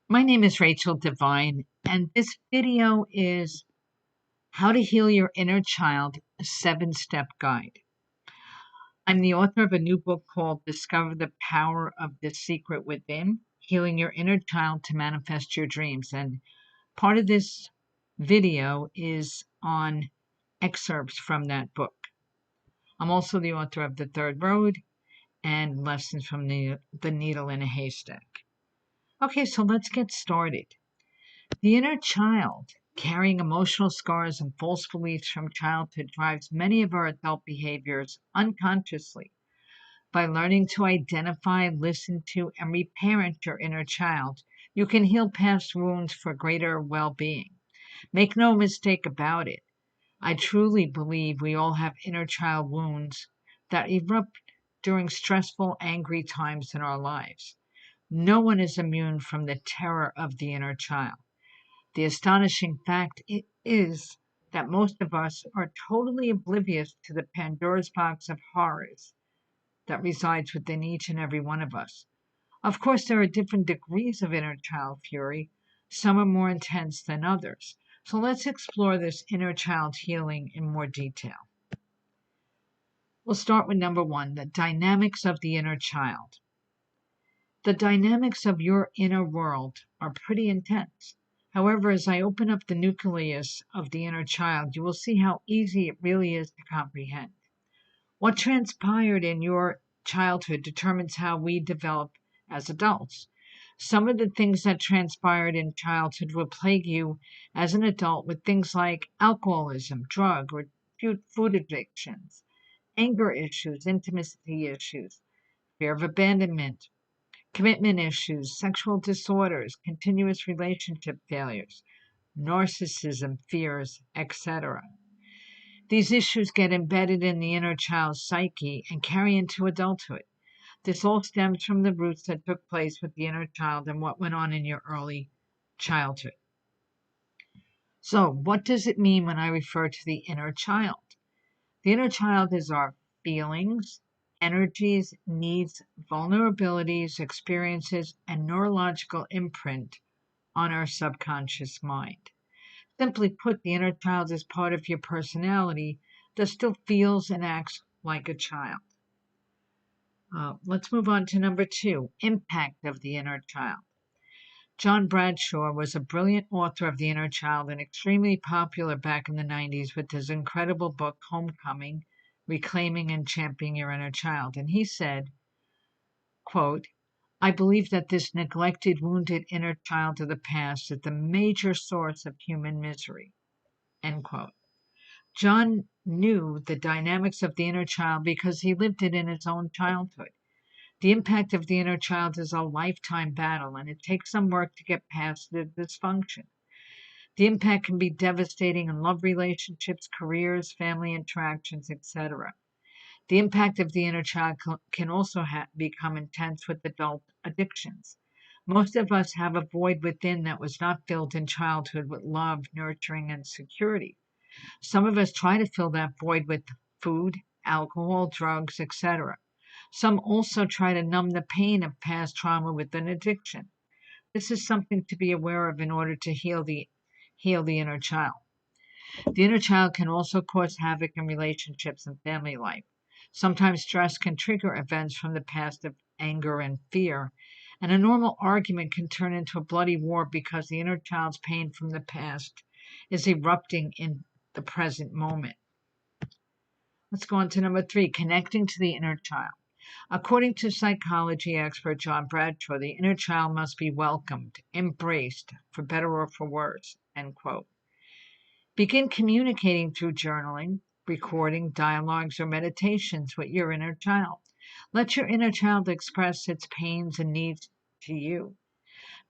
My name is Rachel Devine, and this video is How to Heal Your Inner Child, a 7-step guide. I'm the author of a new book called Discover the Power of the Secret Within, Healing Your Inner Child to Manifest Your Dreams. And part of this video is on excerpts from that book. I'm also the author of The Third Road and Lessons from the Needle in a Haystack. Okay, so let's get started. The inner child, carrying emotional scars and false beliefs from childhood, drives many of our adult behaviors unconsciously. By learning to identify, listen to, and reparent your inner child, you can heal past wounds for greater well-being. Make no mistake about it. I truly believe we all have inner child wounds that erupt during stressful, angry times in our lives. No one is immune from the terror of the inner child. The astonishing fact is that most of us are totally oblivious to the Pandora's box of horrors that resides within each and every one of us. Of course, there are different degrees of inner child fury. Some are more intense than others. So let's explore this inner child healing in more detail. We'll start with number one, the dynamics of the inner child. The dynamics of your inner world are pretty intense. However, as I open up the nucleus of the inner child, you will see how easy it really is to comprehend. What transpired in your childhood determines how we develop as adults. Some of the things that transpired in childhood will plague you as an adult with things like alcoholism, drug or food addictions, anger issues, intimacy issues, fear of abandonment, commitment issues, sexual disorders, continuous relationship failures, narcissism, fears, etc. These issues get embedded in the inner child's psyche and carry into adulthood. This all stems from the roots that took place with the inner child and what went on in your early childhood. So, what does it mean when I refer to the inner child? The inner child is our feelings, energies, needs, vulnerabilities, experiences, and neurological imprint on our subconscious mind. Simply put, the inner child is part of your personality that still feels and acts like a child. Let's move on to number two, impact of the inner child. John Bradshaw was a brilliant author of the inner child and extremely popular back in the 90s with his incredible book, Homecoming, Reclaiming and Championing Your Inner Child. And he said, quote, I believe that this neglected, wounded inner child of the past is the major source of human misery, end quote. John knew the dynamics of the inner child because he lived it in his own childhood. The impact of the inner child is a lifetime battle, and it takes some work to get past the dysfunction. The impact can be devastating in love relationships, careers, family interactions, etc. The impact of the inner child can also become intense with adult addictions. Most of us have a void within that was not filled in childhood with love, nurturing, and security. Some of us try to fill that void with food, alcohol, drugs, etc. Some also try to numb the pain of past trauma with an addiction. This is something to be aware of in order to heal the inner child. The inner child can also cause havoc in relationships and family life. Sometimes stress can trigger events from the past of anger and fear, and a normal argument can turn into a bloody war because the inner child's pain from the past is erupting in the present moment. Let's go on to number three, connecting to the inner child. According to psychology expert John Bradshaw, the inner child must be welcomed, embraced, for better or for worse, end quote. Begin communicating through journaling, recording, dialogues, or meditations with your inner child. Let your inner child express its pains and needs to you.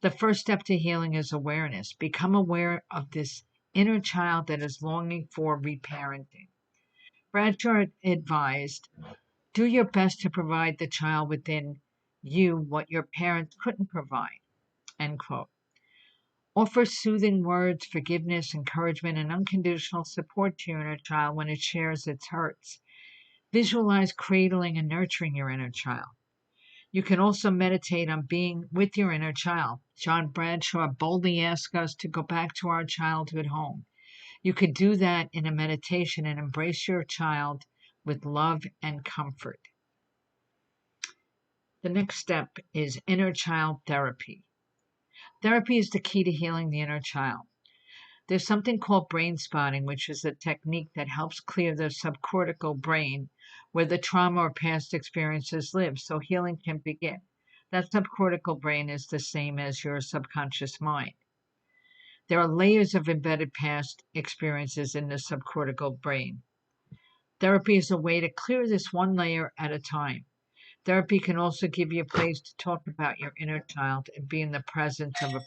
The first step to healing is awareness. Become aware of this inner child that is longing for reparenting. Bradshaw advised, do your best to provide the child within you what your parents couldn't provide, end quote. Offer soothing words, forgiveness, encouragement, and unconditional support to your inner child when it shares its hurts. Visualize cradling and nurturing your inner child. You can also meditate on being with your inner child. John Bradshaw boldly asks us to go back to our childhood home. You could do that in a meditation and embrace your child with love and comfort. The next step is inner child therapy. Therapy is the key to healing the inner child. There's something called brain spotting, which is a technique that helps clear the subcortical brain where the trauma or past experiences live so healing can begin. That subcortical brain is the same as your subconscious mind. There are layers of embedded past experiences in the subcortical brain. Therapy is a way to clear this one layer at a time. Therapy can also give you a place to talk about your inner child and be in the presence of a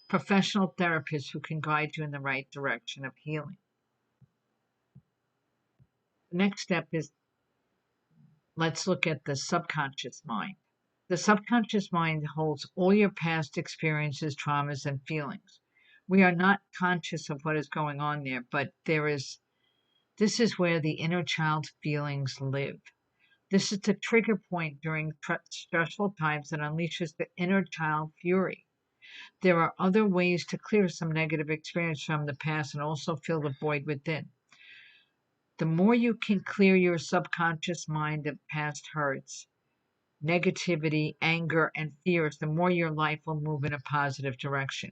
professional therapist who can guide you in the right direction of healing. The next step is let's look at the subconscious mind. The subconscious mind holds all your past experiences, traumas, and feelings. We are not conscious of what is going on there, but this is where the inner child feelings live. This is the trigger point during stressful times that unleashes the inner child fury. There are other ways to clear some negative experience from the past and also fill the void within. The more you can clear your subconscious mind of past hurts, negativity, anger, and fears, the more your life will move in a positive direction.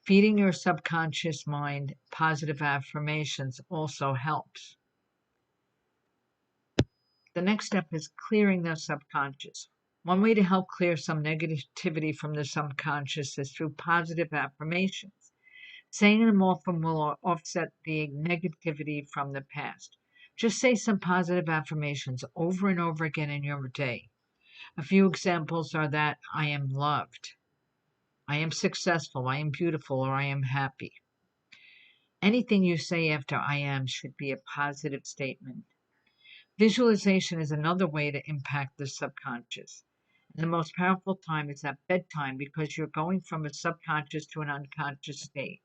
Feeding your subconscious mind positive affirmations also helps. The next step is clearing the subconscious. One way to help clear some negativity from the subconscious is through positive affirmations. Saying them often will offset the negativity from the past. Just say some positive affirmations over and over again in your day. A few examples are that I am loved, I am successful, I am beautiful, or I am happy. Anything you say after I am should be a positive statement. Visualization is another way to impact the subconscious. And the most powerful time is at bedtime because you're going from a subconscious to an unconscious state,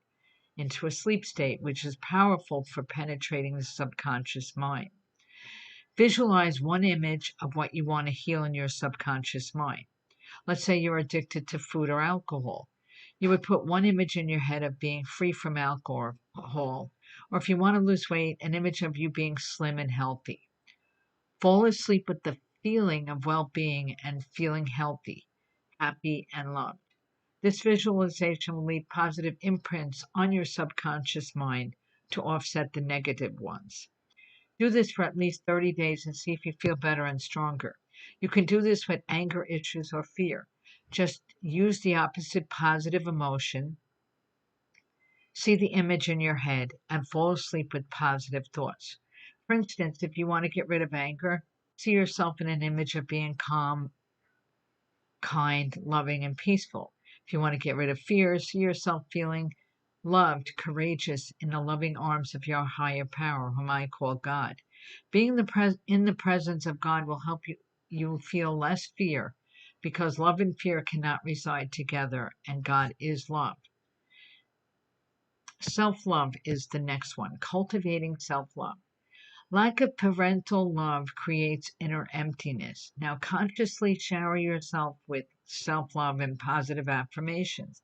into a sleep state, which is powerful for penetrating the subconscious mind. Visualize one image of what you want to heal in your subconscious mind. Let's say you're addicted to food or alcohol. You would put one image in your head of being free from alcohol, or if you want to lose weight, an image of you being slim and healthy. Fall asleep with the feeling of well-being and feeling healthy, happy, and loved. This visualization will leave positive imprints on your subconscious mind to offset the negative ones. Do this for at least 30 days and see if you feel better and stronger. You can do this with anger issues or fear. Just use the opposite positive emotion, see the image in your head, and fall asleep with positive thoughts. For instance, if you want to get rid of anger, see yourself in an image of being calm, kind, loving, and peaceful. If you want to get rid of fear, see yourself feeling loved, courageous, in the loving arms of your higher power, whom I call God. Being in the presence of God will help you feel less fear, because love and fear cannot reside together, and God is love. Self-love is the next one, cultivating self-love. Lack of parental love creates inner emptiness. Now, consciously shower yourself with self-love and positive affirmations.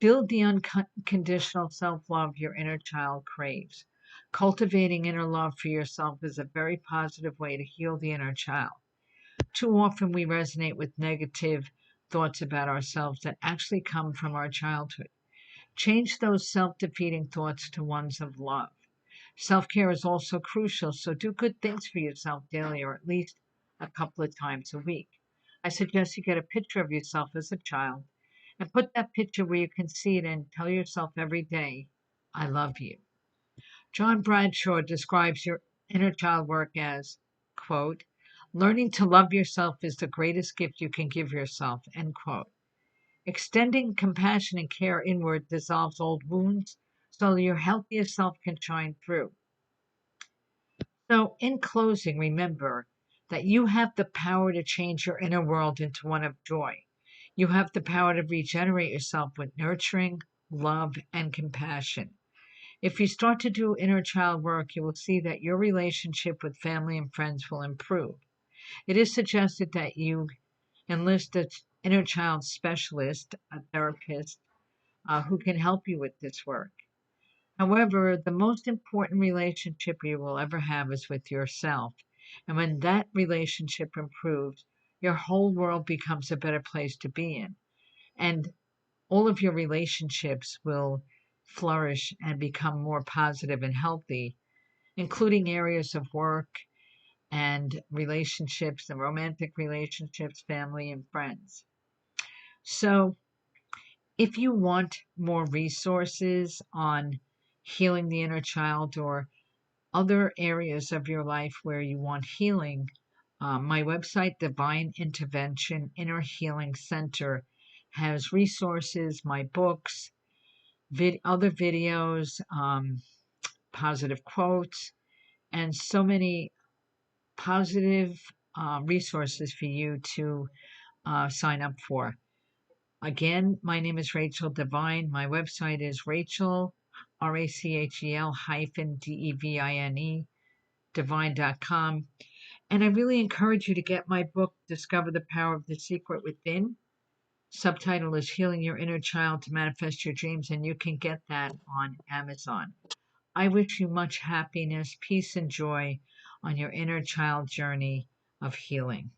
Build the unconditional self-love your inner child craves. Cultivating inner love for yourself is a very positive way to heal the inner child. Too often we resonate with negative thoughts about ourselves that actually come from our childhood. Change those self-defeating thoughts to ones of love. Self-care is also crucial, so do good things for yourself daily or at least a couple of times a week. I suggest you get a picture of yourself as a child and put that picture where you can see it and tell yourself every day, I love you. John Bradshaw describes your inner child work as, quote, learning to love yourself is the greatest gift you can give yourself, end quote. Extending compassion and care inward dissolves old wounds so your healthiest self can shine through. So, in closing, remember that you have the power to change your inner world into one of joy. You have the power to regenerate yourself with nurturing, love, and compassion. If you start to do inner child work, you will see that your relationship with family and friends will improve. It is suggested that you Enlist an inner child specialist, a therapist, who can help you with this work. However, the most important relationship you will ever have is with yourself. And when that relationship improves, your whole world becomes a better place to be in. And all of your relationships will flourish and become more positive and healthy, including areas of work and relationships and romantic relationships, family, and friends. So, if you want more resources on healing the inner child or other areas of your life where you want healing, my website, Divine Intervention Inner Healing Center, has resources, my books, other videos, positive quotes, and so many positive resources for you to sign up for. Again, my name is Rachel Devine. My website is Rachel, Rachel hyphen Devine, divine.com. And I really encourage you to get my book, Discover the Power of the Secret Within. Subtitle is Healing Your Inner Child to Manifest Your Dreams, and you can get that on Amazon. I wish you much happiness, peace, and joy on your inner child journey of healing.